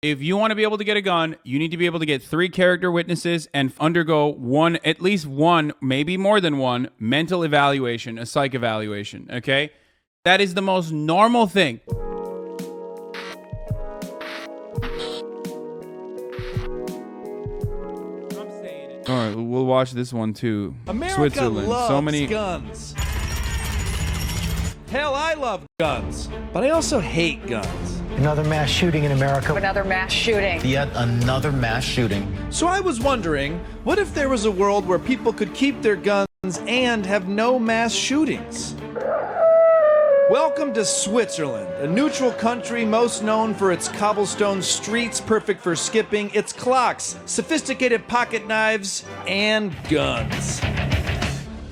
If you want to be able to get a gun, you need to be able to get 3 character witnesses and undergo at least one, maybe more than one, mental evaluation, a psych evaluation, okay? That is the most normal thing. All right, we'll watch this one too. America Switzerland. loves So many guns. Hell, I love guns, but I also hate guns. Another mass shooting in America. Another mass shooting. Yet another mass shooting. So I was wondering, what if there was a world where people could keep their guns and have no mass shootings? Welcome to Switzerland, a neutral country most known for its cobblestone streets perfect for skipping, its clocks, sophisticated pocket knives, and guns.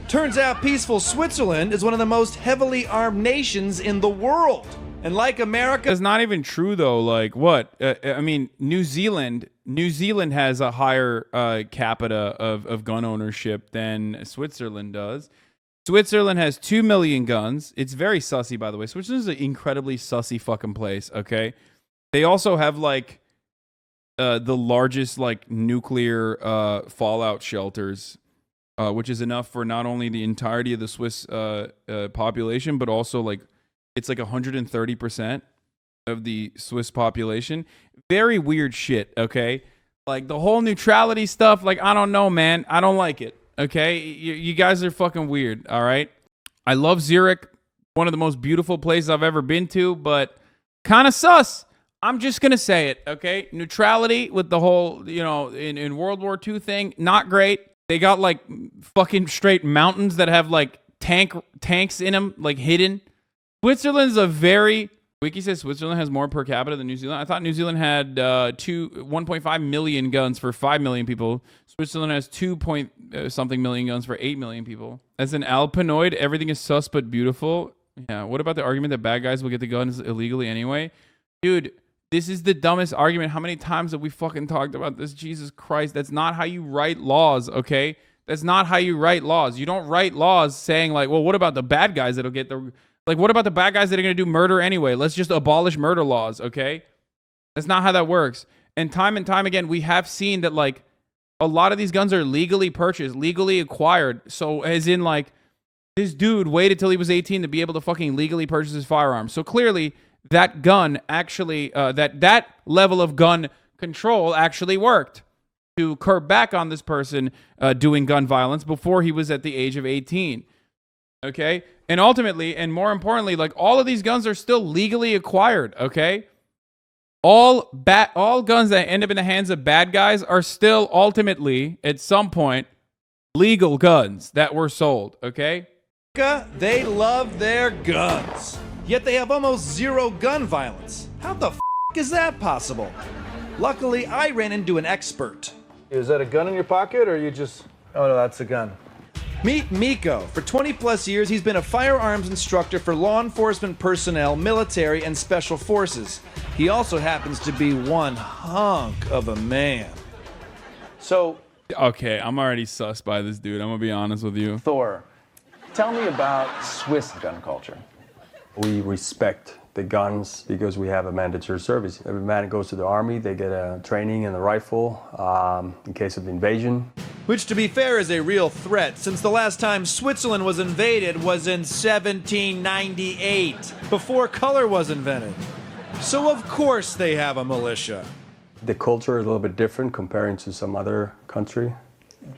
Turns out peaceful Switzerland is one of the most heavily armed nations in the world. And like America... That's not even true, though. Like, what? I mean, New Zealand has a higher capita of gun ownership than Switzerland does. Switzerland has 2 million guns. It's very sussy, by the way. Switzerland is an incredibly sussy fucking place, okay? They also have, like, the largest, like, nuclear fallout shelters, which is enough for not only the entirety of the Swiss population, but also, like, it's like 130% of the Swiss population. Very weird shit, okay? Like, the whole neutrality stuff, like, I don't know, man. I don't like it. Okay, you guys are fucking weird, all right? I love Zurich, one of the most beautiful places I've ever been to, but kind of sus. I'm just going to say it, okay? Neutrality with the whole, you know, in World War II thing, not great. They got, like, fucking straight mountains that have, like, tanks in them, like, hidden. Switzerland's a very... Wiki says Switzerland has more per capita than New Zealand. I thought New Zealand had 1.5 million guns for 5 million people. Switzerland has 2-something million guns for 8 million people. As an Alpinoid, everything is sus but beautiful. Yeah, what about the argument that bad guys will get the guns illegally anyway? Dude, this is the dumbest argument. How many times have we fucking talked about this? Jesus Christ, that's not how you write laws, okay? That's not how you write laws. You don't write laws saying like, well, what about the bad guys that'll get the... Like, what about the bad guys that are going to do murder anyway? Let's just abolish murder laws, okay? That's not how that works. And time again, we have seen that, like, a lot of these guns are legally purchased, legally acquired. So, as in, like, this dude waited till he was 18 to be able to fucking legally purchase his firearm. So, clearly, that gun actually, that level of gun control actually worked to curb back on this person doing gun violence before he was at the age of 18. Okay? And ultimately, and more importantly, like, all of these guns are still legally acquired, okay? All guns that end up in the hands of bad guys are still ultimately, at some point, legal guns that were sold, okay? They love their guns. Yet they have almost zero gun violence. How the f*** is that possible? Luckily, I ran into an expert. Is that a gun in your pocket, or you just... Oh, no, that's a gun. Meet Miko. For 20 plus years, he's been a firearms instructor for law enforcement personnel, military, and special forces. He also happens to be one hunk of a man. So, Okay, I'm already sus by this dude. I'm gonna be honest with you. Thor, tell me about Swiss gun culture. We respect the guns because we have a mandatory service. Every man that goes to the army, they get a training and a rifle in case of invasion. Which, to be fair, is a real threat, since the last time Switzerland was invaded was in 1798, before color was invented. So of course they have a militia. The culture is a little bit different comparing to some other country.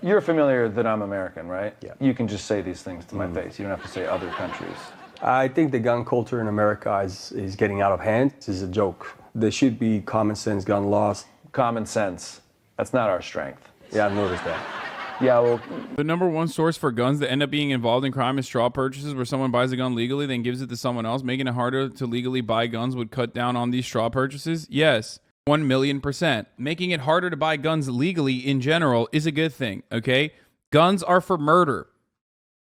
You're familiar that I'm American, right? Yeah. You can just say these things to my face. You don't have to say other countries. I think the gun culture in America is getting out of hand. This is a joke. There should be common sense gun laws. Common sense. That's not our strength. Yeah, I've noticed that. Yeah, well... The number one source for guns that end up being involved in crime is straw purchases, where someone buys a gun legally, then gives it to someone else. Making it harder to legally buy guns would cut down on these straw purchases? Yes, 1,000,000%. Making it harder to buy guns legally in general is a good thing, okay? Guns are for murder.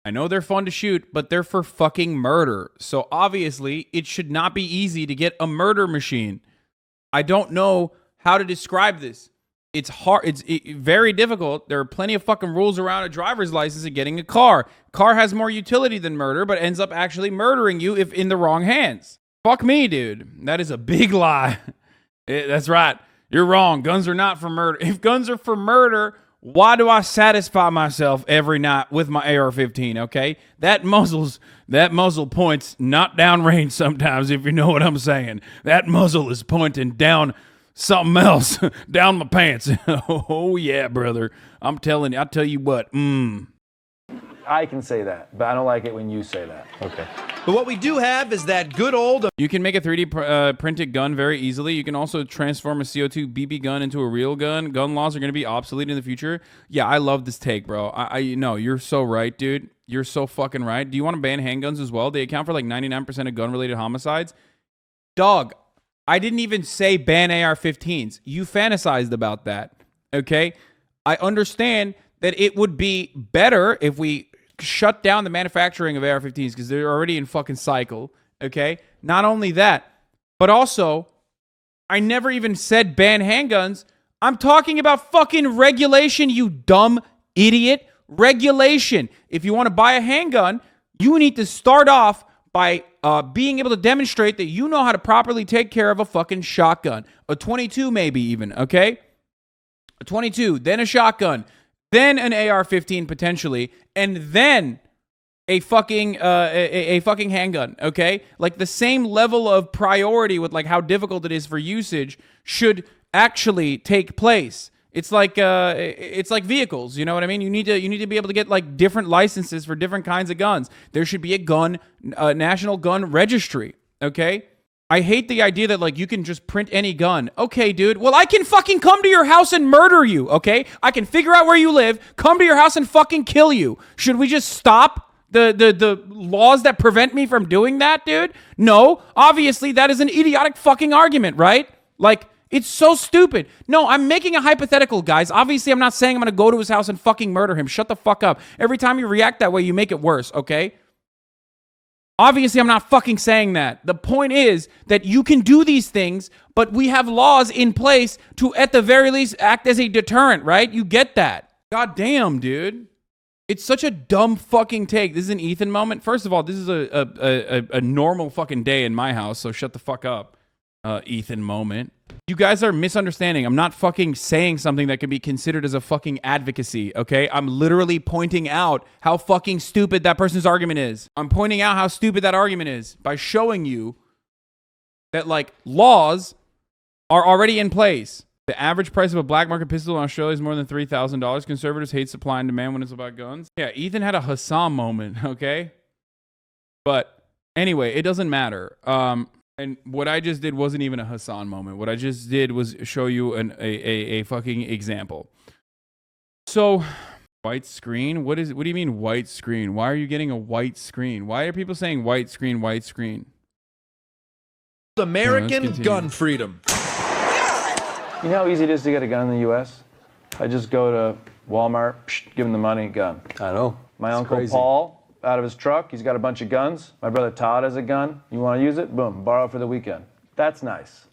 I know they're fun to shoot, but they're for fucking murder. So obviously, it should not be easy to get a murder machine. I don't know how to describe this. It's hard. It's very difficult. There are plenty of fucking rules around a driver's license and getting a car. Car has more utility than murder, but ends up actually murdering you if in the wrong hands. Fuck me, dude. That is a big lie. That's right. You're wrong. Guns are not for murder. If guns are for murder, why do I satisfy myself every night with my AR-15? Okay, that muzzle points not downrange sometimes. If you know what I'm saying, that muzzle is pointing down something else, down my pants. Oh yeah, brother. I'm telling you. I tell you what. I can say that, but I don't like it when you say that. Okay. But what we do have is that good old You can make a 3D printed gun very easily. You can also transform a CO2 BB gun into a real gun. Gun laws are going to be obsolete in the future. Yeah, I love this take, bro. I know you're so right, dude. You're so fucking right. Do you want to ban handguns as well? They account for like 99% of gun-related homicides. Dog, I didn't even say ban AR-15s. You fantasized about that, okay? I understand that it would be better if we shut down the manufacturing of AR-15s because they're already in fucking cycle, okay? Not only that, but also, I never even said ban handguns. I'm talking about fucking regulation, you dumb idiot. Regulation. If you want to buy a handgun, you need to start off by being able to demonstrate that you know how to properly take care of a fucking shotgun. A 22 maybe even, okay? A 22, then a shotgun, then an AR-15 potentially, and then a fucking handgun, okay? Like the same level of priority with like how difficult it is for usage should actually take place. It's like vehicles, you know what I mean? You need to be able to get like different licenses for different kinds of guns. There should be a national gun registry, okay? I hate the idea that like you can just print any gun. Okay, dude. Well, I can fucking come to your house and murder you, okay? I can figure out where you live, come to your house and fucking kill you. Should we just stop the laws that prevent me from doing that, dude? No. Obviously, that is an idiotic fucking argument, right? Like, it's so stupid. No, I'm making a hypothetical, guys. Obviously, I'm not saying I'm going to go to his house and fucking murder him. Shut the fuck up. Every time you react that way, you make it worse, okay? Obviously, I'm not fucking saying that. The point is that you can do these things, but we have laws in place to, at the very least, act as a deterrent, right? You get that. God damn, dude. It's such a dumb fucking take. This is an Ethan moment. First of all, this is a normal fucking day in my house, so shut the fuck up, Ethan moment. You guys are misunderstanding. I'm not fucking saying something that can be considered as a fucking advocacy, okay? I'm literally pointing out how fucking stupid that person's argument is. I'm pointing out how stupid that argument is by showing you that, like, laws are already in place. The average price of a black market pistol in Australia is more than $3,000. Conservatives hate supply and demand when it's about guns. Yeah, Ethan had a Hasan moment, okay? But anyway, it doesn't matter. And what I just did wasn't even a Hasan moment. What I just did was show you a fucking example. So, white screen? What do you mean white screen? Why are you getting a white screen? Why are people saying white screen, white screen? American gun freedom. You know how easy it is to get a gun in the U.S.? I just go to Walmart, give him the money, gun. I know. My Uncle crazy. Paul, out of his truck, he's got a bunch of guns. My brother Todd has a gun. You want to use it? Boom, borrow it for the weekend. That's nice.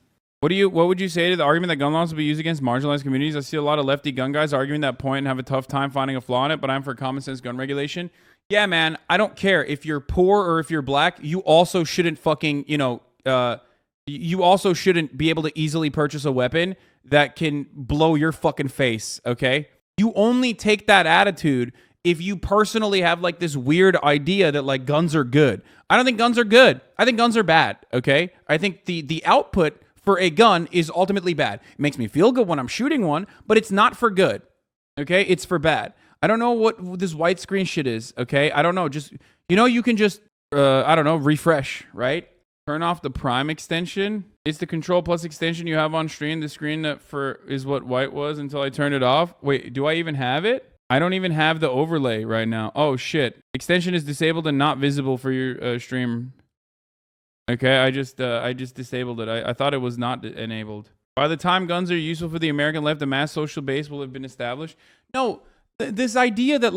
What would you say to the argument that gun laws will be used against marginalized communities? I see a lot of lefty gun guys arguing that point and have a tough time finding a flaw in it, but I'm for common sense gun regulation. Yeah, man, I don't care if you're poor or if you're black. You also shouldn't fucking, you also shouldn't be able to easily purchase a weapon that can blow your fucking face, okay? You only take that attitude if you personally have like this weird idea that like guns are good. I don't think guns are good. I think guns are bad, okay? I think the output for a gun is ultimately bad. It makes me feel good when I'm shooting one, but it's not for good, okay? It's for bad. I don't know what this white screen shit is, okay? I don't know. Just, you can just, refresh, right? Turn off the Prime extension. It's the Control Plus extension you have on screen. The screen that is what white was until I turned it off. Wait, do I even have it? I don't even have the overlay right now. Oh, shit. Extension is disabled and not visible for your stream. Okay, I just disabled it. I thought it was not enabled. By the time guns are useful for the American left, the mass social base will have been established. No, this idea that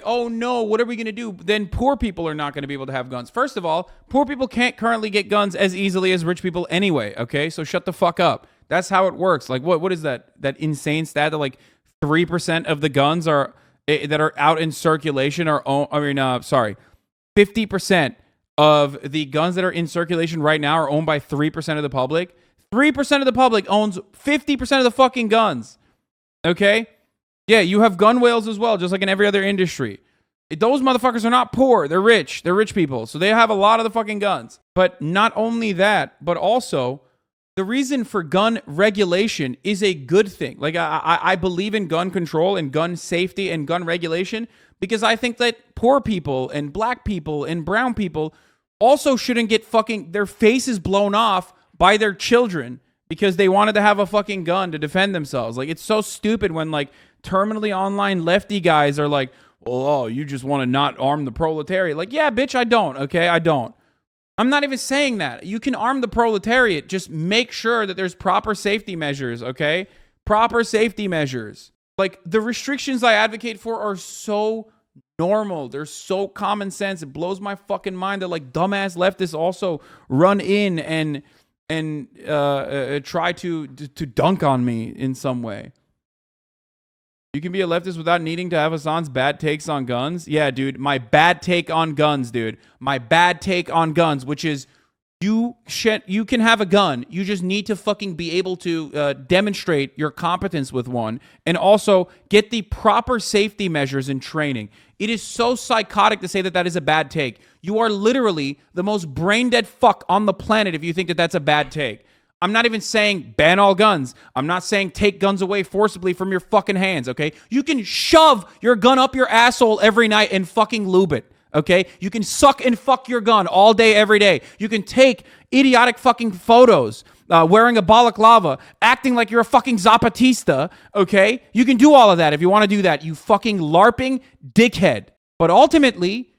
oh no, what are we going to do? Then poor people are not going to be able to have guns. First of all, poor people can't currently get guns as easily as rich people anyway, okay? So shut the fuck up. That's how it works. Like what is that insane stat that like 3% of the guns that are out in circulation are 50% of the guns that are in circulation right now are owned by 3% of the public. 3% of the public owns 50% of the fucking guns. Okay? Yeah, you have gun whales as well, just like in every other industry. Those motherfuckers are not poor. They're rich. They're rich people. So they have a lot of the fucking guns. But not only that, but also the reason for gun regulation is a good thing. Like, I believe in gun control and gun safety and gun regulation because I think that poor people and black people and brown people also shouldn't get fucking their faces blown off by their children because they wanted to have a fucking gun to defend themselves. Like, it's so stupid when, like, terminally online lefty guys are like, well, oh, you just want to not arm the proletariat. Like, yeah, bitch, I don't, okay? I don't. I'm not even saying that. You can arm the proletariat. Just make sure that there's proper safety measures, okay? Proper safety measures. Like, the restrictions I advocate for are so normal. They're so common sense. It blows my fucking mind that, like, dumbass leftists also run in and try to dunk on me in some way. You can be a leftist without needing to have Hasan's bad takes on guns. Yeah, dude, my bad take on guns, dude. My bad take on guns, which is you can have a gun. You just need to fucking be able to demonstrate your competence with one and also get the proper safety measures and training. It is so psychotic to say that that is a bad take. You are literally the most brain dead fuck on the planet if you think that that's a bad take. I'm not even saying ban all guns. I'm not saying take guns away forcibly from your fucking hands, okay? You can shove your gun up your asshole every night and fucking lube it, okay? You can suck and fuck your gun all day, every day. You can take idiotic fucking photos wearing a balaclava, acting like you're a fucking Zapatista, okay? You can do all of that if you want to do that, you fucking LARPing dickhead. But ultimately,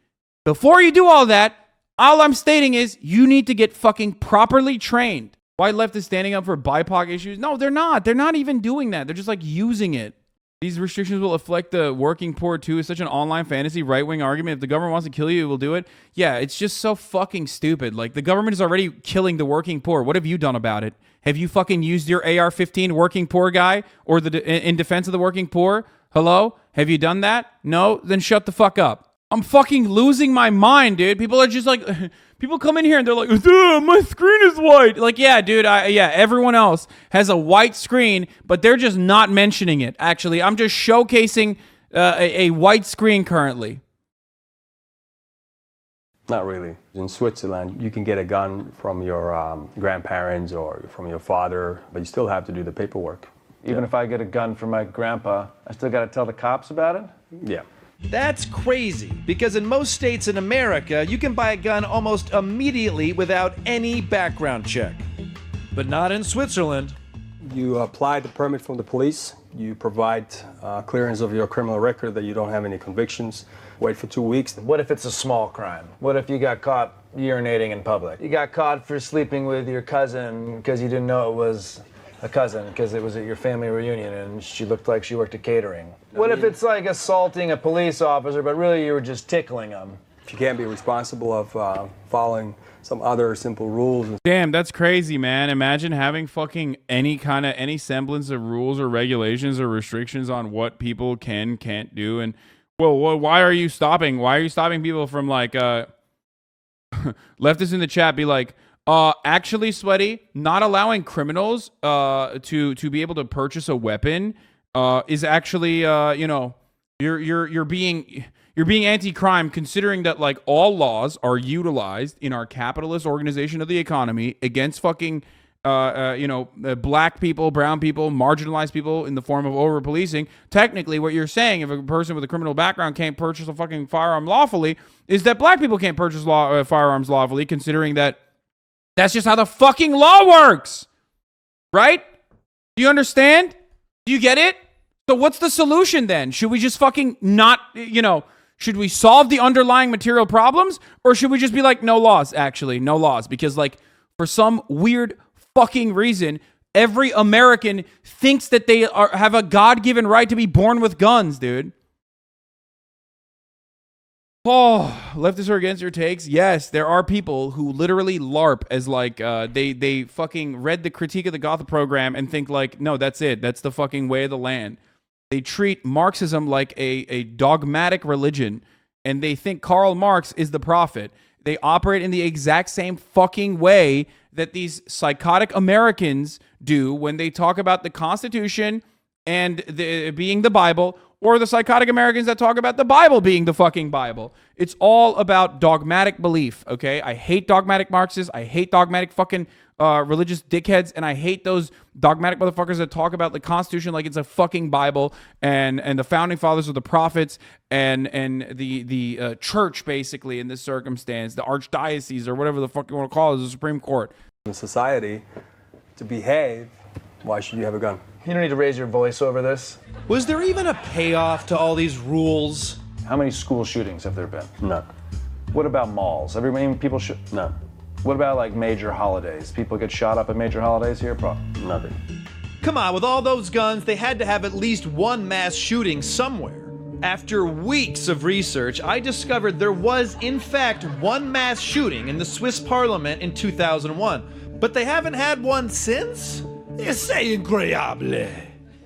before you do all that, all I'm stating is you need to get fucking properly trained. White left is standing up for BIPOC issues. No, they're not. They're not even doing that. They're just like using it. These restrictions will affect the working poor too. It's such an online fantasy right-wing argument. If the government wants to kill you, it will do it. Yeah, it's just so fucking stupid. Like, the government is already killing the working poor. What have you done about it? Have you fucking used your AR-15 working poor guy or in defense of the working poor? Hello? Have you done that? No? Then shut the fuck up. I'm fucking losing my mind, dude. People are just like... People come in here and they're like, my screen is white. Like, yeah, dude, everyone else has a white screen, but they're just not mentioning it, actually. I'm just showcasing a white screen currently. Not really. In Switzerland, you can get a gun from your grandparents or from your father, but you still have to do the paperwork. Even if I get a gun from my grandpa, I still got to tell the cops about it? Yeah. That's crazy, because in most states in America, you can buy a gun almost immediately without any background check. But not in Switzerland. You apply the permit from the police, you provide clearance of your criminal record that you don't have any convictions, wait for 2 weeks. What if it's a small crime? What if you got caught urinating in public? You got caught for sleeping with your cousin because you didn't know it was a cousin because it was at your family reunion and she looked like she worked at catering. What if it's like assaulting a police officer, but really you were just tickling them? If you can't be responsible of following some other simple rules. Damn, that's crazy, man. Imagine having fucking any semblance of rules or regulations or restrictions on what people can't do. And well, why are you stopping? Why are you stopping people from like leftists in the chat be like, actually, Sweaty, not allowing criminals to be able to purchase a weapon is actually you're being anti-crime, considering that like all laws are utilized in our capitalist organization of the economy against fucking black people, brown people, marginalized people in the form of over-policing. Technically, what you're saying, if a person with a criminal background can't purchase a fucking firearm lawfully, is that black people can't purchase firearms lawfully, considering that that's just how the fucking law works. Right? Do you understand? Do you get it? So what's the solution then? Should we just fucking not, should we solve the underlying material problems? Or should we just be like, no laws, actually, no laws? Because like, for some weird fucking reason, every American thinks that they have a God-given right to be born with guns, dude. Oh, leftists are against your takes? Yes, there are people who literally LARP as like, they fucking read the critique of the Gotha program and think like, no, that's it. That's the fucking way of the land. They treat Marxism like a dogmatic religion, and they think Karl Marx is the prophet. They operate in the exact same fucking way that these psychotic Americans do when they talk about the Constitution and being the Bible, or the psychotic Americans that talk about the Bible being the fucking Bible. It's all about dogmatic belief, okay? I hate dogmatic Marxists. I hate dogmatic fucking religious dickheads, and I hate those dogmatic motherfuckers that talk about the Constitution like it's a fucking Bible, and the founding fathers are the prophets, and the church, basically, in this circumstance, the archdiocese, or whatever the fuck you want to call it, the Supreme Court. In society, to behave, why should you have a gun? You don't need to raise your voice over this. Was there even a payoff to all these rules? How many school shootings have there been? None. What about malls? People shoot. None. What about like major holidays? People get shot up at major holidays here? Nothing. Come on, with all those guns, they had to have at least one mass shooting somewhere. After weeks of research, I discovered there was, in fact, one mass shooting in the Swiss parliament in 2001. But they haven't had one since? C'est incroyable.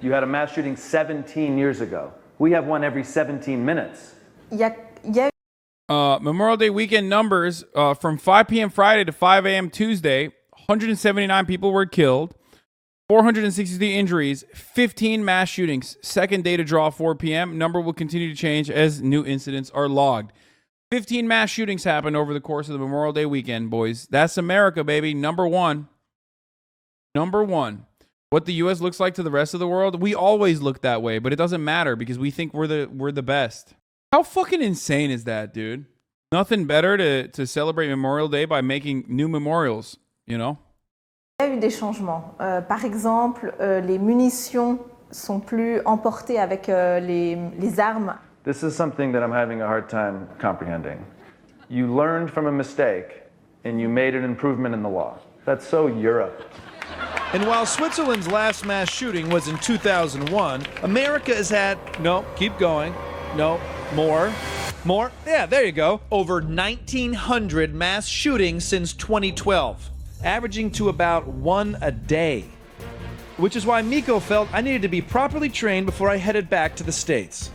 You had a mass shooting 17 years ago. We have one every 17 minutes. Memorial Day weekend numbers from 5 p.m. Friday to 5 a.m. Tuesday, 179 people were killed, 463 injuries, 15 mass shootings. Second day to draw 4 p.m. Number will continue to change as new incidents are logged. 15 mass shootings happened over the course of the Memorial Day weekend, boys. That's America, baby. Number one. Number one. What the U.S. looks like to the rest of the world, we always look that way, but it doesn't matter because we think we're the best. How fucking insane is that, dude? Nothing better to celebrate Memorial Day by making new memorials, you know? Il y a eu des changements. Par exemple, les munitions sont plus emportées avec les armes. This is something that I'm having a hard time comprehending. You learned from a mistake and you made an improvement in the law. That's so Europe. And while Switzerland's last mass shooting was in 2001, America has had, no, keep going, no, more, yeah, there you go, over 1,900 mass shootings since 2012, averaging to about one a day. Which is why Miko felt I needed to be properly trained before I headed back to the States.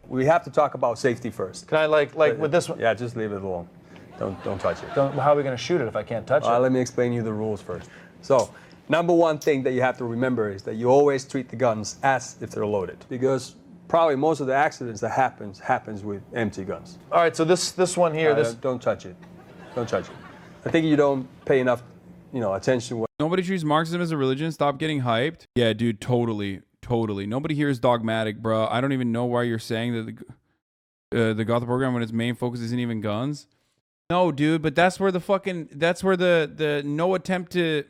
We have to talk about safety first. Can I like with this one? Yeah, just leave it alone. Don't touch it. How are we going to shoot it if I can't touch it? Let me explain you the rules first. So, number one thing that you have to remember is that you always treat the guns as if they're loaded, because probably most of the accidents that happens with empty guns. All right, so this one here, don't touch it. Don't touch it. I think you don't pay enough, attention. Nobody treats Marxism as a religion. Stop getting hyped. Yeah, dude, totally. Nobody here is dogmatic, bro. I don't even know why you're saying that the Gotha program, when its main focus isn't even guns. No, dude, but that's where the no attempt to.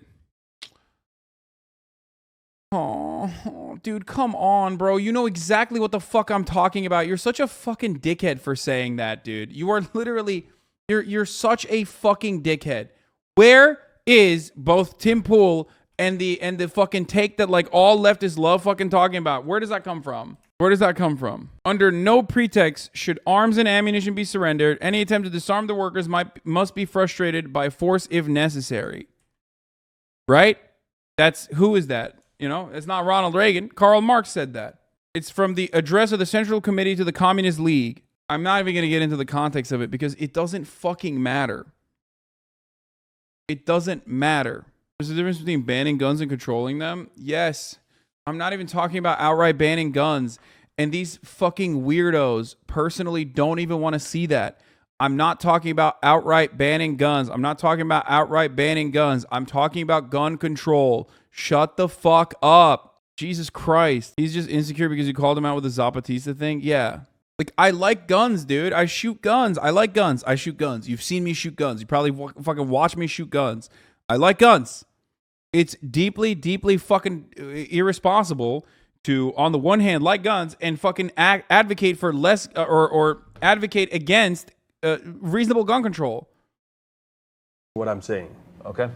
Oh, dude, come on, bro. You know exactly what the fuck I'm talking about. You're such a fucking dickhead for saying that, dude. You are literally, you're such a fucking dickhead. Where is both Tim Pool and the fucking take that like all leftists love fucking talking about? Where does that come from? Where does that come from? Under no pretext should arms and ammunition be surrendered. Any attempt to disarm the workers must be frustrated by force if necessary. Right? Who is that? It's not Ronald Reagan. Karl Marx said that. It's from the address of the Central Committee to the Communist League. I'm not even going to get into the context of it because it doesn't fucking matter. It doesn't matter. There's a difference between banning guns and controlling them. Yes. I'm not even talking about outright banning guns. And these fucking weirdos personally don't even want to see that. I'm not talking about outright banning guns. I'm not talking about outright banning guns. I'm talking about gun control. Shut the fuck up. Jesus Christ. He's just insecure because you called him out with the Zapatista thing? Yeah. Like, I like guns, dude. I shoot guns. I like guns. I shoot guns. You've seen me shoot guns. You probably fucking watch me shoot guns. I like guns. It's deeply, deeply fucking irresponsible to, on the one hand, like guns and fucking advocate for less or advocate against reasonable gun control. What I'm saying. Okay.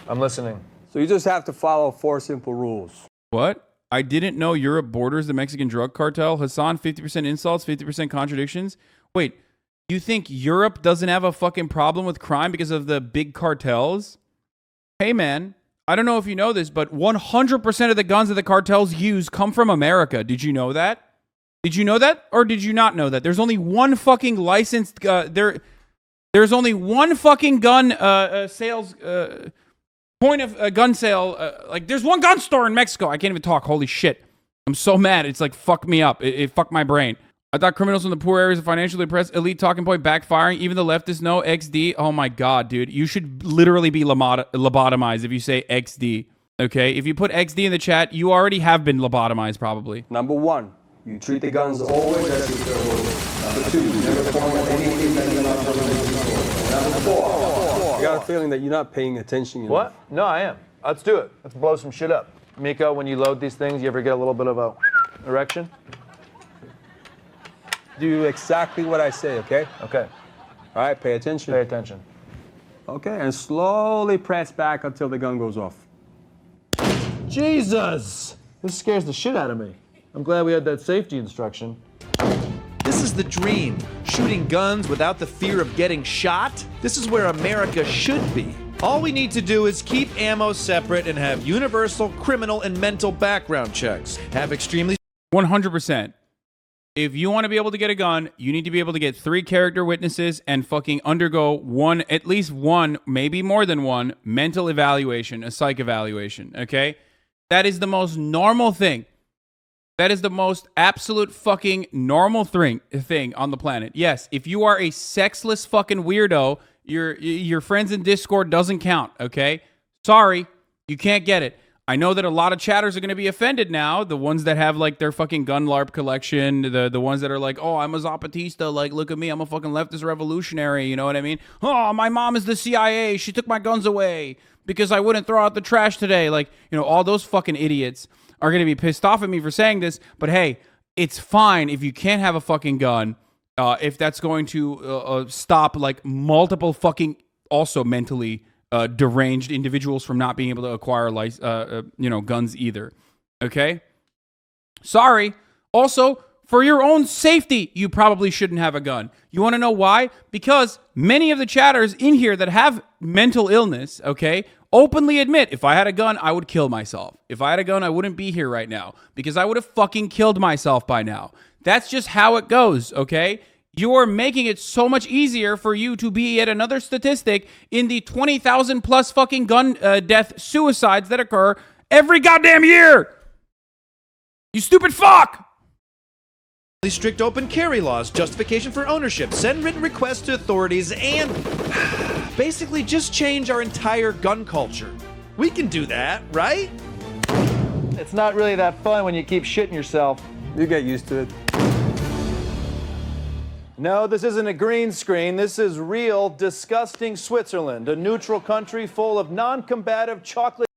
I'm listening. So you just have to follow 4 simple rules. What? I didn't know Europe borders the Mexican drug cartel. Hasan, 50% insults, 50% contradictions. Wait, you think Europe doesn't have a fucking problem with crime because of the big cartels? Hey, man, I don't know if you know this, but 100% of the guns that the cartels use come from America. Did you know that? Did you know that? Or did you not know that? There's only one fucking licensed... There's only one fucking gun sales point of gun sale. Like, there's one gun store in Mexico. I can't even talk. Holy shit. I'm so mad. It's like, fuck me up. It fucked my brain. I thought criminals from the poor areas of financially oppressed elite talking point backfiring. Even the leftists know XD. Oh my God, dude. You should literally be lobotomized if you say XD. Okay? If you put XD in the chat, you already have been lobotomized probably. Number one, you treat the guns always as if they're loaded. Number two, you never point at anything that you're not permitted to use. Number four, I got a feeling that you're not paying attention enough. What? No, I am. Let's do it. Let's blow some shit up. Miko, when you load these things, you ever get a little bit of a erection? Do exactly what I say, okay? Okay. All right, pay attention. Pay attention. Okay, and slowly press back until the gun goes off. Jesus! This scares the shit out of me. I'm glad we had that safety instruction. This is the dream. Shooting guns without the fear of getting shot. This is where America should be. All we need to do is keep ammo separate and have universal criminal and mental background checks. Have extremely 100%. If you want to be able to get a gun, you need to be able to get 3 character witnesses and fucking undergo at least one, maybe more than one, mental evaluation, a psych evaluation, okay? That is the most normal thing. That is the most absolute fucking normal thing on the planet. Yes, if you are a sexless fucking weirdo, your friends in Discord doesn't count, okay? Sorry, you can't get it. I know that a lot of chatters are going to be offended now. The ones that have like their fucking gun LARP collection, the ones that are like, oh, I'm a Zapatista, like, look at me, I'm a fucking leftist revolutionary, you know what I mean? Oh, my mom is the CIA, she took my guns away because I wouldn't throw out the trash today. Like, you know, all those fucking idiots are going to be pissed off at me for saying this, but hey, it's fine if you can't have a fucking gun, if that's going to stop like multiple fucking also mentally deranged individuals from not being able to acquire guns either. Okay? Sorry. Also, for your own safety, you probably shouldn't have a gun. You want to know why? Because many of the chatters in here that have mental illness, okay, openly admit, if I had a gun, I would kill myself. If I had a gun, I wouldn't be here right now because I would have fucking killed myself by now. That's just how it goes, okay? You're making it so much easier for you to be yet another statistic in the 20,000 plus fucking gun death suicides that occur every goddamn year. You stupid fuck. strict open carry laws, justification for ownership, send written requests to authorities, and basically just change our entire gun culture. We can do that, right? It's not really that fun when you keep shitting yourself. You get used to it. No, this isn't a green screen. This is real, disgusting Switzerland, a neutral country full of non-combative chocolate.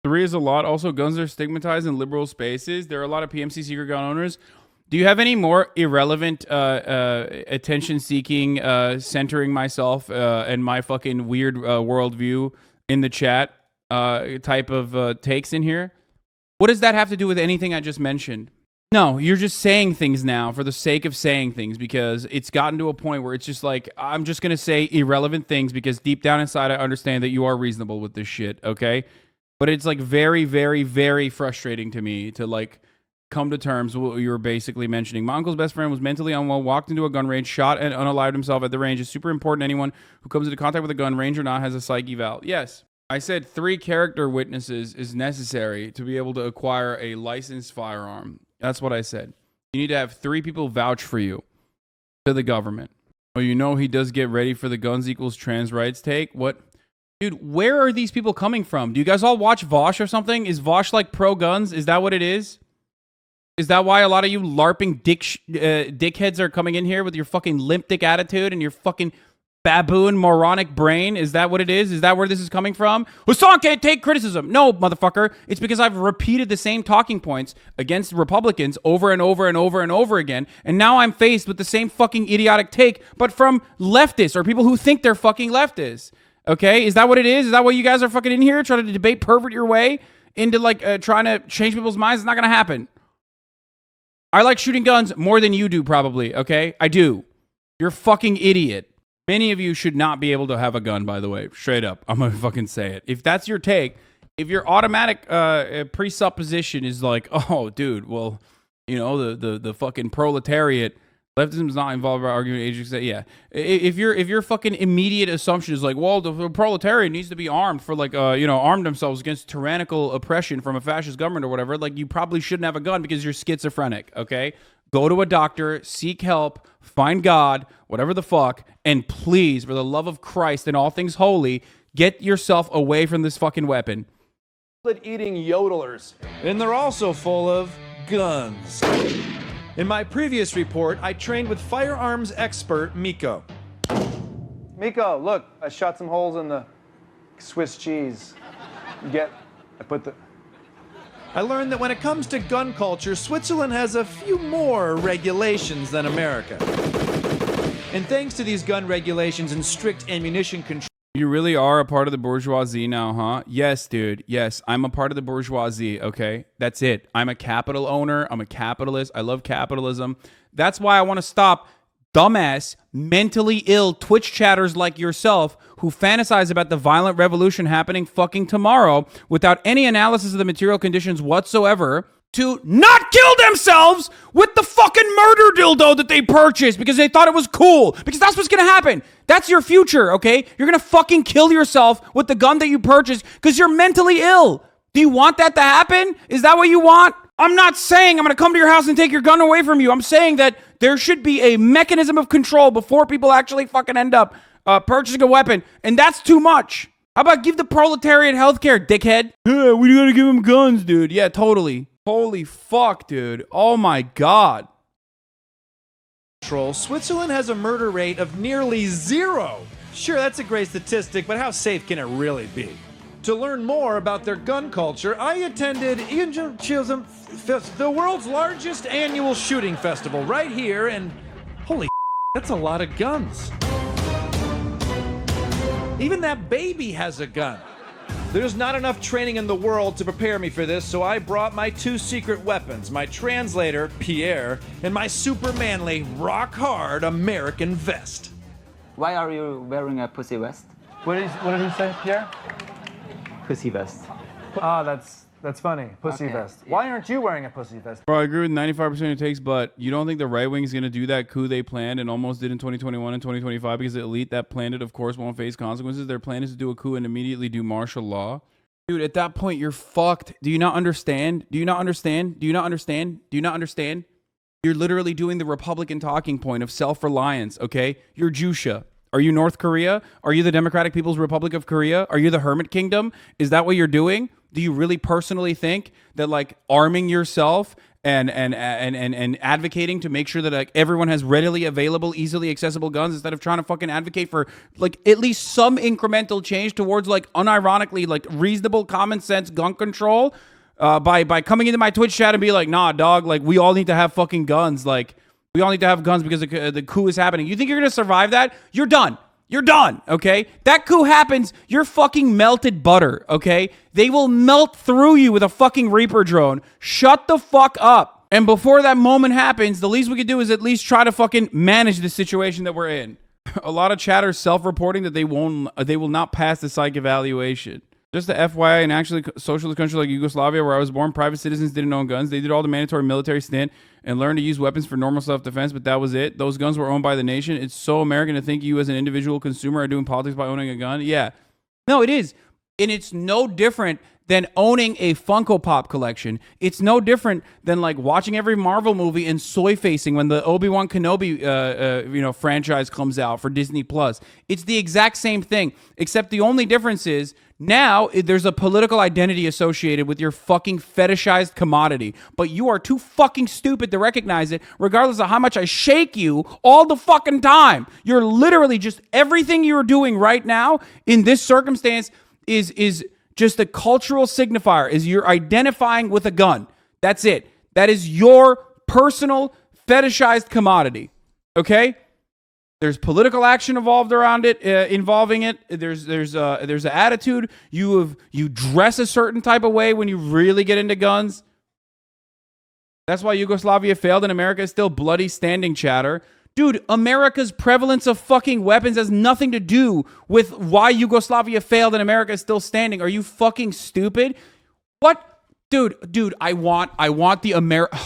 3 is a lot. Also, guns are stigmatized in liberal spaces. There are a lot of PMC secret gun owners. Do you have any more irrelevant, attention-seeking, centering myself and my fucking weird worldview in the chat type of takes in here? What does that have to do with anything I just mentioned? No, you're just saying things now for the sake of saying things because it's gotten to a point where it's just like, I'm just going to say irrelevant things because deep down inside I understand that you are reasonable with this shit, okay? But it's like very, very, very frustrating to me to like come to terms with what you were basically mentioning. My uncle's best friend was mentally unwell, walked into a gun range, shot and unalived himself at the range. It's super important anyone who comes into contact with a gun, range or not, has a psych eval. Yes. I said 3 character witnesses is necessary to be able to acquire a licensed firearm. That's what I said. You need to have 3 people vouch for you to the government. Oh, you know he does get ready for the guns equals trans rights take? What? Dude, where are these people coming from? Do you guys all watch Vosh or something? Is Vosh like pro-guns? Is that what it is? Is that why a lot of you LARPing dickheads are coming in here with your fucking limp dick attitude and your fucking baboon moronic brain? Is that what it is? Is that where this is coming from? Hasan can't take criticism. No, motherfucker. It's because I've repeated the same talking points against Republicans over and over and over and over again. And now I'm faced with the same fucking idiotic take, but from leftists or people who think they're fucking leftists. Okay? Is that what it is? Is that why you guys are fucking in here trying to debate, pervert your way into like trying to change people's minds? It's not going to happen. I like shooting guns more than you do probably. Okay? I do. You're a fucking idiot. Many of you should not be able to have a gun, by the way. Straight up. I'm going to fucking say it. If that's your take, if your automatic presupposition is like, oh, dude, well, you know, the fucking proletariat, Leftism is not involved by arguing agents that, yeah. If your fucking immediate assumption is like, well, the proletariat needs to be armed for like, arm themselves against tyrannical oppression from a fascist government or whatever, like you probably shouldn't have a gun because you're schizophrenic, okay? Go to a doctor, seek help, find God, whatever the fuck, and please, for the love of Christ and all things holy, get yourself away from this fucking weapon. Eating yodelers. And they're also full of guns. In my previous report, I trained with firearms expert Miko. Miko, look, I shot some holes in the Swiss cheese. I learned that when it comes to gun culture, Switzerland has a few more regulations than America. And thanks to these gun regulations and strict ammunition control, You really are a part of the bourgeoisie now, huh? Yes, dude. Yes, I'm a part of the bourgeoisie, okay? That's it. I'm a capital owner. I'm a capitalist. I love capitalism. That's why I want to stop dumbass, mentally ill Twitch chatters like yourself who fantasize about the violent revolution happening fucking tomorrow without any analysis of the material conditions whatsoever to not kill themselves with the fucking murder dildo that they purchased because they thought it was cool. Because that's what's gonna happen. That's your future, okay? You're gonna fucking kill yourself with the gun that you purchased because you're mentally ill. Do you want that to happen? Is that what you want? I'm not saying I'm gonna come to your house and take your gun away from you. I'm saying that there should be a mechanism of control before people actually fucking end up purchasing a weapon. And that's too much. How about give the proletariat healthcare, dickhead? Yeah, we gotta give them guns, dude. Yeah, totally. Holy fuck, dude. Oh my God. Switzerland has a murder rate of nearly 0. Sure, that's a great statistic, but how safe can it really be? To learn more about their gun culture, I attended the world's largest annual shooting festival right here, and holy that's a lot of guns. Even that baby has a gun. There's not enough training in the world to prepare me for this, so I brought my 2 secret weapons, my translator, Pierre, and my super manly, rock-hard American vest. Why are you wearing a pussy vest? What did he say, Pierre? Pussy vest. Ah, that's funny. Pussy Okay. vest. Why aren't you wearing a pussy vest? Bro, I agree with 95% of takes, but you don't think the right wing is going to do that coup they planned and almost did in 2021 and 2025 because the elite that planned it, of course, won't face consequences? Their plan is to do a coup and immediately do martial law. Dude, at that point, you're fucked. Do you not understand? Do you not understand? Do you not understand? Do you not understand? You're literally doing the Republican talking point of self-reliance, okay? You're Jusha. Are you North Korea? Are you the Democratic People's Republic of Korea? Are you the Hermit Kingdom? Is that what you're doing? Do you really personally think that like arming yourself and advocating to make sure that like everyone has readily available, easily accessible guns instead of trying to fucking advocate for like at least some incremental change towards like unironically like reasonable common sense gun control by coming into my Twitch chat and be like, nah, dog, like we all need to have fucking guns. Like we all need to have guns because the coup is happening. You think you're going to survive that? You're done. You're done, okay? That coup happens, you're fucking melted butter, okay? They will melt through you with a fucking Reaper drone. Shut the fuck up. And before that moment happens, the least we could do is at least try to fucking manage the situation that we're in. A lot of chatters self-reporting that they will not pass the psych evaluation. Just the FYI, in actually socialist country like Yugoslavia, where I was born, private citizens didn't own guns. They did all the mandatory military stint and learned to use weapons for normal self-defense, but that was it. Those guns were owned by the nation. It's so American to think you as an individual consumer are doing politics by owning a gun. Yeah. No, it is. And it's no different than owning a Funko Pop collection. It's no different than like watching every Marvel movie and soy facing when the Obi-Wan Kenobi franchise comes out for Disney Plus. It's the exact same thing, except the only difference is now there's a political identity associated with your fucking fetishized commodity, but you are too fucking stupid to recognize it regardless of how much I shake you all the fucking time. You're literally just everything you're doing right now in this circumstance is just a cultural signifier, is you're identifying with a gun. That's it. That is your personal fetishized commodity. Okay? There's political action involved around it, involving it. There's an attitude. You dress a certain type of way when you really get into guns. That's why Yugoslavia failed and America is still bloody standing, chatter. Dude, America's prevalence of fucking weapons has nothing to do with why Yugoslavia failed and America is still standing. Are you fucking stupid? What Dude, I want the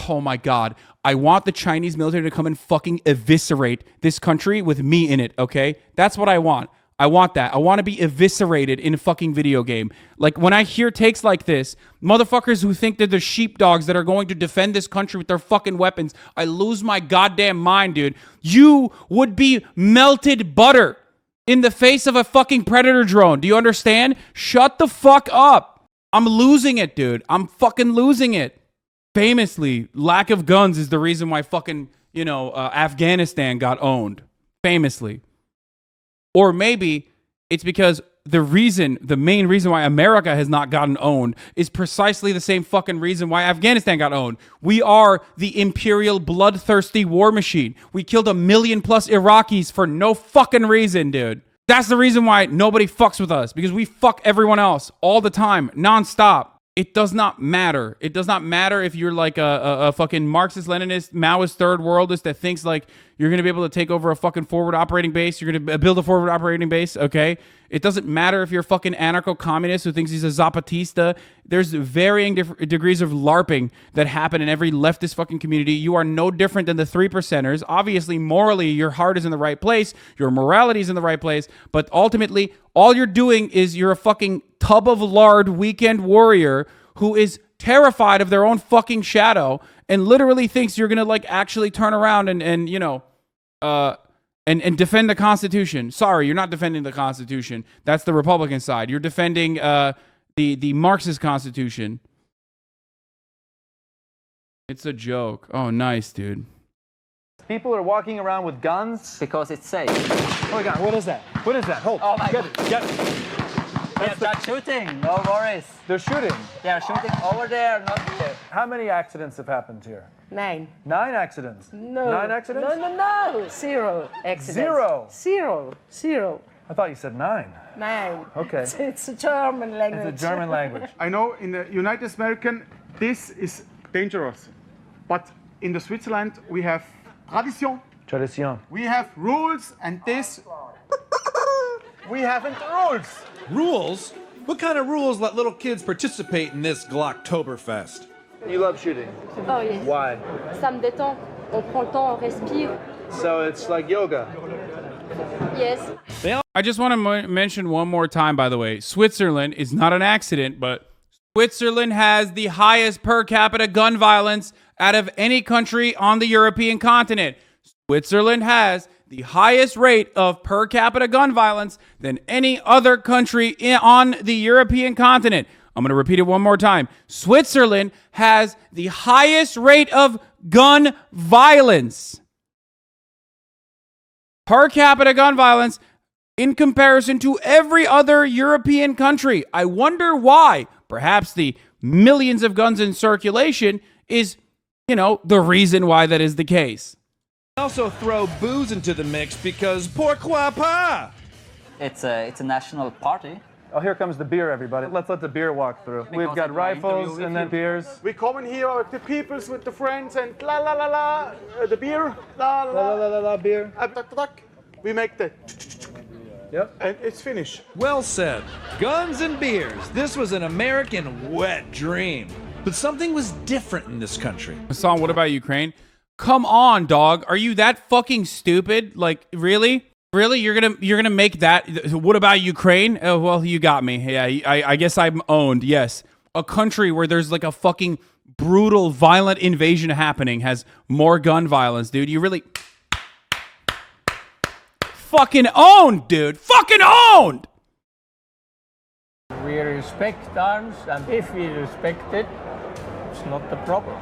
oh my God. I want the Chinese military to come and fucking eviscerate this country with me in it, okay? That's what I want. I want that. I want to be eviscerated in a fucking video game. Like, when I hear takes like this, motherfuckers who think they're the sheepdogs that are going to defend this country with their fucking weapons, I lose my goddamn mind, dude. You would be melted butter in the face of a fucking Predator drone. Do you understand? Shut the fuck up. I'm losing it, dude. I'm fucking losing it. Famously, lack of guns is the reason why fucking, Afghanistan got owned. Famously. Or maybe it's because the main reason why America has not gotten owned is precisely the same fucking reason why Afghanistan got owned. We are the imperial bloodthirsty war machine. We killed 1 million+ Iraqis for no fucking reason, dude. That's the reason why nobody fucks with us, because we fuck everyone else all the time, nonstop. It does not matter. It does not matter if you're like a fucking Marxist-Leninist, Maoist, third worldist that thinks like you're going to be able to take over a fucking forward operating base. You're going to build a forward operating base, okay? It doesn't matter if you're a fucking anarcho-communist who thinks he's a Zapatista. There's varying degrees of LARPing that happen in every leftist fucking community. You are no different than the 3%ers. Obviously, morally, your heart is in the right place. Your morality is in the right place. But ultimately, all you're doing is you're a fucking tub of lard weekend warrior who is terrified of their own fucking shadow and literally thinks you're gonna like actually turn around and defend the Constitution. Sorry, you're not defending the Constitution. That's the Republican side. You're defending the Marxist Constitution. It's a joke. Oh, nice, dude. People are walking around with guns. Because it's safe. Oh my God, what is that? What is that? Hold. Oh my Get God. it. Get it. They're shooting. No worries. They're shooting. They're shooting over there, not here. How many accidents have happened here? 9. 9 accidents. No. 9 accidents? No. 0 accidents. 0. 0. 0. I thought you said 9. 9. Okay. It's a German language. It's a German language. I know in the United American this is dangerous, but in the Switzerland we have tradition. Tradition. We have rules, and this We haven't rules. Rules? What kind of rules let little kids participate in this Glocktoberfest? You love shooting. Oh yes. Why? Ça me détend. On prend le temps, on respire. So it's like yoga. Yes. I just want to mention one more time, by the way, Switzerland is not an accident, but Switzerland has the highest per capita gun violence out of any country on the European continent. Switzerland has the highest rate of per capita gun violence than any other country on the European continent. I'm going to repeat it one more time. Switzerland has the highest rate of gun violence. Per capita gun violence in comparison to every other European country. I wonder why. Perhaps the millions of guns in circulation is, the reason why that is the case. Also throw booze into the mix because pourquoi pas? It's a national party. Oh, here comes the beer, everybody. Let's let the beer walk through. We've got rifles and then beers. we come in here with the peoples, with the friends, and la la la la, the beer, la la La la la la beer. We make the Yep. and it's finished. Well said. Guns and beers. This was an American wet dream. But something was different in this country. Hassan, what about Ukraine? Come on, dog. Are you that fucking stupid? Like, really? Really? You're gonna make that? What about Ukraine? Oh, well, you got me. Yeah, I guess I'm owned. Yes. A country where there's like a fucking brutal, violent invasion happening has more gun violence, dude. You really fucking owned, dude. Fucking owned. We respect arms, and if we respect it, it's not the problem.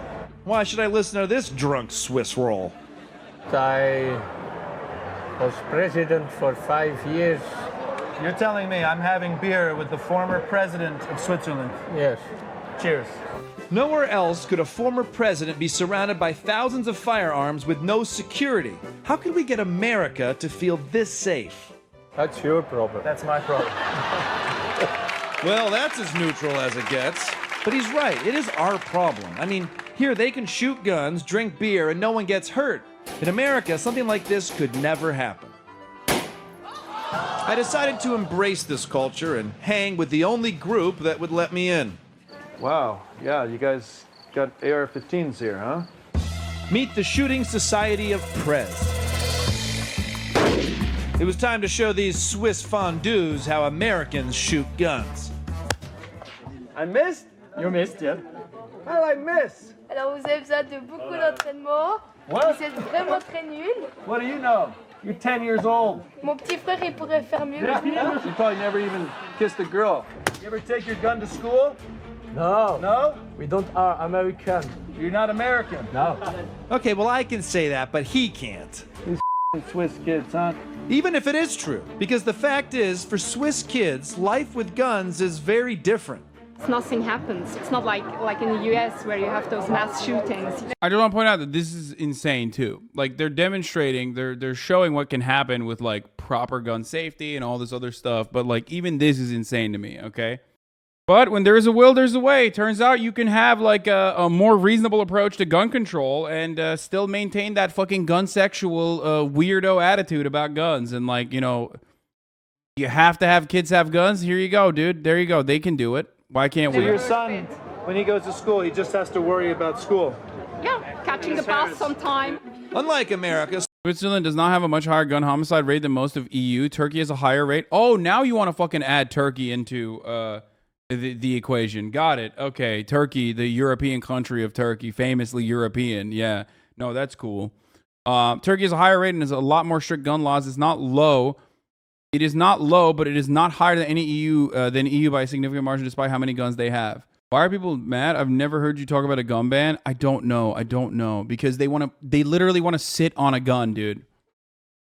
Why should I listen to this drunk Swiss roll? I was president for 5 years. You're telling me I'm having beer with the former president of Switzerland? Yes. Cheers. Nowhere else could a former president be surrounded by thousands of firearms with no security. How could we get America to feel this safe? That's your problem. That's my problem. Well, that's as neutral as it gets. But he's right, it is our problem. I mean, here they can shoot guns, drink beer, and no one gets hurt. In America, something like this could never happen. I decided to embrace this culture and hang with the only group that would let me in. Wow, yeah, you guys got AR-15s here, huh? Meet the Shooting Society of Prez. It was time to show these Swiss fondues how Americans shoot guns. I missed? You missed, yeah. How did I miss? Alors vous avez besoin de beaucoup d'entraînement. What? Vous êtes vraiment très nul. What do you know? You're 10 years old. Mon petit frère, il pourrait faire mieux que moi. You probably never even kissed a girl. You ever take your gun to school? No. No? We don't are American. You're not American. No. Okay, well, I can say that, but he can't. These Swiss kids, huh? Even if it is true, because the fact is, for Swiss kids, life with guns is very different. Nothing happens. It's not like in the US where you have those mass shootings. I just want to point out that this is insane too. Like they're demonstrating, they're showing what can happen with like proper gun safety and all this other stuff. But like even this is insane to me. Okay. But when there is a will, there's a way. Turns out you can have like a more reasonable approach to gun control and still maintain that fucking gun sexual weirdo attitude about guns. And like, you know, you have to have kids have guns. Here you go, dude. There you go. They can do it. Why can't So we? your son, when he goes to school, he just has to worry about school. Yeah, catching the bus sometime. Unlike America, Switzerland does not have a much higher gun homicide rate than most of EU. Turkey has a higher rate. Oh, now you want to fucking add Turkey into the equation. Got it. Okay, Turkey, the European country of Turkey, famously European. Yeah, no, that's cool. Turkey has a higher rate and has a lot more strict gun laws. It's not low. It is not low, but it is not higher than any EU by a significant margin, despite how many guns they have. Why are people mad? I've never heard you talk about a gun ban. I don't know because they literally want to sit on a gun, dude.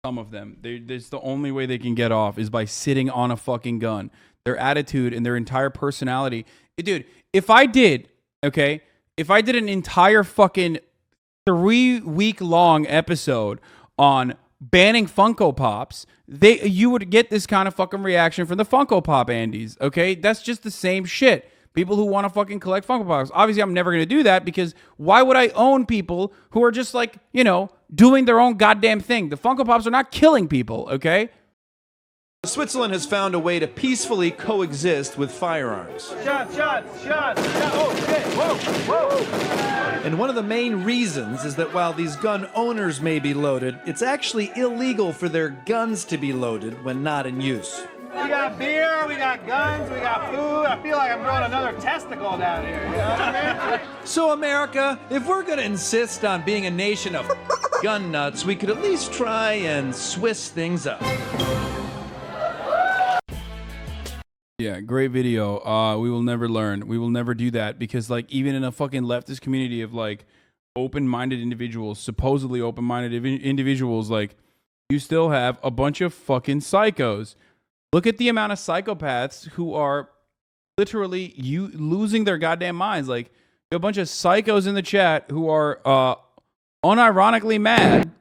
Some of them, it's the only way they can get off is by sitting on a fucking gun. Their attitude and their entire personality, dude. If I did an entire fucking 3-week-long episode on banning Funko Pops, you would get this kind of fucking reaction from the Funko Pop Andes, okay? That's just the same shit. People who want to fucking collect Funko Pops. Obviously, I'm never going to do that because why would I own people who are just like, you know, doing their own goddamn thing? The Funko Pops are not killing people, okay? Switzerland has found a way to peacefully coexist with firearms. Shots. Oh, shit. Whoa. And one of the main reasons is that while these gun owners may be loaded, it's actually illegal for their guns to be loaded when not in use. We got beer, we got guns, we got food. I feel like I'm growing another testicle down here. You know what I mean? So America, if we're going to insist on being a nation of gun nuts, we could at least try and Swiss things up. Yeah, great video. We will never learn. We will never do that because like even in a fucking leftist community of like open-minded individuals, supposedly open-minded individuals, like you still have a bunch of fucking psychos. Look at the amount of psychopaths who are literally losing their goddamn minds. Like a bunch of psychos in the chat who are unironically mad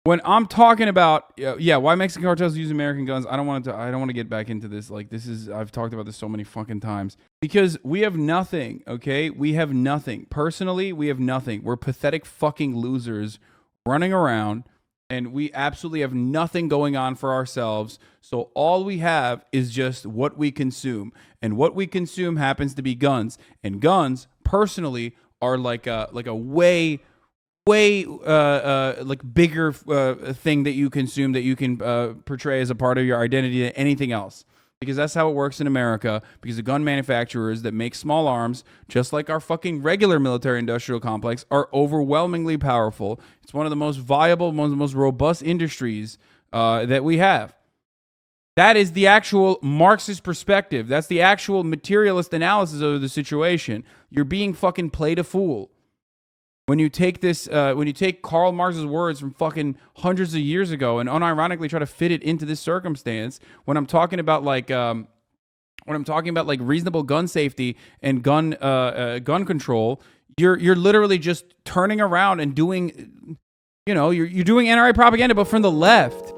when I'm talking about why Mexican cartels use American guns. I don't want to get back into this. Like I've talked about this so many fucking times because we have nothing. Okay, we have nothing. Personally, we have nothing. We're pathetic fucking losers running around. And we absolutely have nothing going on for ourselves. So all we have is just what we consume. And what we consume happens to be guns. And guns, personally, are like a way like bigger thing that you consume that you can portray as a part of your identity than anything else. Because that's how it works in America. Because the gun manufacturers that make small arms, just like our fucking regular military-industrial complex, are overwhelmingly powerful. It's one of the most viable, one of the most robust industries that we have. That is the actual Marxist perspective. That's the actual materialist analysis of the situation. You're being fucking played a fool. When you take this, when you take Karl Marx's words from fucking hundreds of years ago and unironically try to fit it into this circumstance, when I'm talking about like reasonable gun safety and gun control, you're literally just turning around and doing, you know, you're doing NRA propaganda, but from the left.